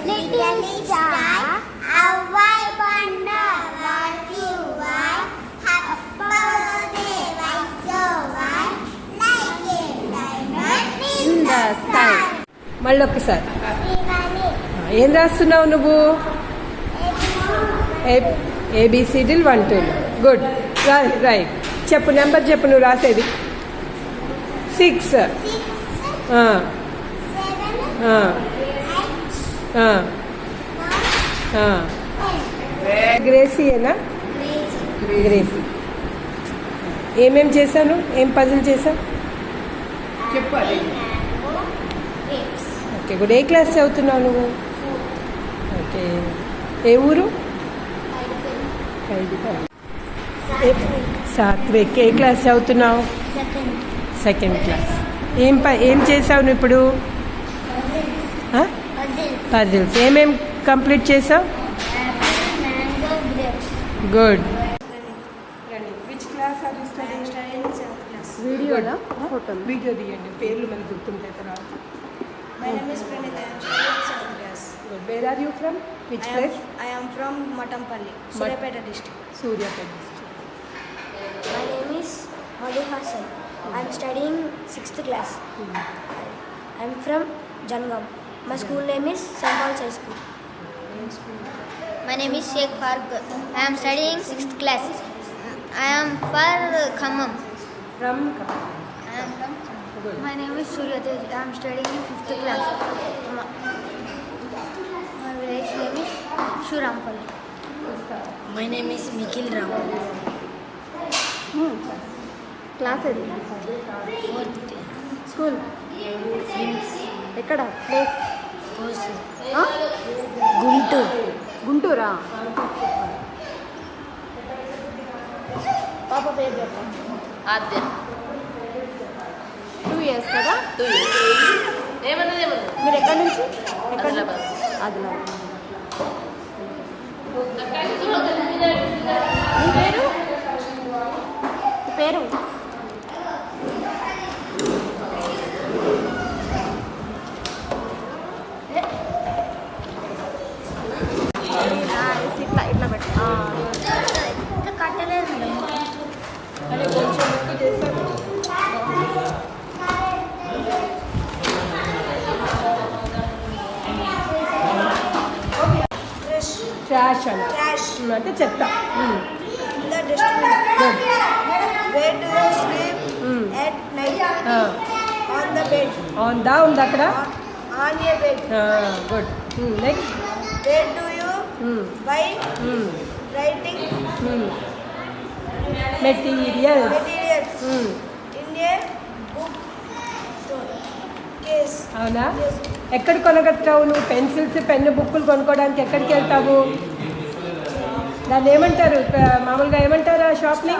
Little star, how I wonder what you are. Happy birthday, white so white, like a diamond in the sky. మళ్ళీ ఒక్కసారి ఏం రాస్తున్నావు నువ్వు? ఏబిసిడీలు 1 2 good right. చెప్పు number చెప్పు నువ్వు రాసేది. 6 గ్రేసీయేనా? గ్రేసీ. ఏమేం చేశాను? ఏం పజిల్ చేశావు చెప్పు. అది ఓకే గుడ్. ఏ క్లాస్ చదువుతున్నావు నువ్వు? ఓకే. ఏ ఊరు? సాత్విక్. ఏ క్లాస్ చదువుతున్నావు? Second class. ఏం చేసావు నువ్వు ఇప్పుడు? పజిల్స్. ఏమేం కంప్లీట్ చేసావు? Good. Which class are you studying? వీడియోనా? ఫోటో వీడియో తీయండి, పేర్లు మనకు గుర్తుంటాయి తర్వాత. My name is Pranita. I am studying 7th class. Good. Where are you from? Which place? I am from Matampalli, Suryapeta district. Suryapeta district. My name is Madhu Hassan. I am studying 6th class. I am from Jangam. My school name is St. Paul's High School. My name is Sheikh Farooq. I am studying 6th class. I am for Khammam. From Khammam. I am from Good. My name is Surya Tej. I am studying in 5th class. My village name is Shurampalli. My name is Nikhil Ram. Class edi? 4th School? Friends. Ekkada? Place? Hosu. Guntur. Guntura? Papa పేరు చెప్పు. Adya. 2 years కదా? 2 years. ఏమన్నది? మీరు ఎక్కడి నుంచి? ఆదిలాబాద్. ఆదిలాబాద్. నీ పేరు? నీ పేరు? ఇట్లా పెట్టు. కట్టలేదు మేడం. అరే కొంచెం ఎక్కువ చేస్తాను. ట్రాష్ అన్న అంటే చెత్త. The dustbin. Where do you sleep at night? On the bed. ఉందా అక్కడ? On your bed. Good. Next. Where do you buy writing materials. materials? In a book store. Case. అవునా? ఎక్కడ కొనగలుగుతావు నువ్వు? పెన్సిల్స్ పెన్ను బుక్కులు కొనుక్కోవడానికి ఎక్కడికి వెళ్తావు? దాన్ని ఏమంటారు మామూలుగా? ఏమంటారు ఆ షాప్ని?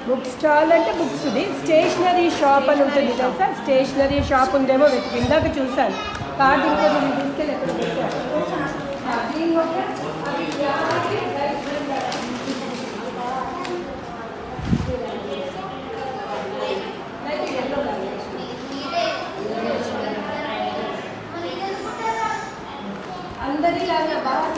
బుక్ స్టాల్ అంటే బుక్స్ది. స్టేషనరీ షాప్ అని ఉంటుంది తెలుసా? స్టేషనరీ షాప్ ఉందేమో వెతికి ఇందాక చూశాను. కార్డు ఇంకో నేను తీసుకెళ్ళి ఎక్కడ పెట్టాను. అందరిలాగా బాగా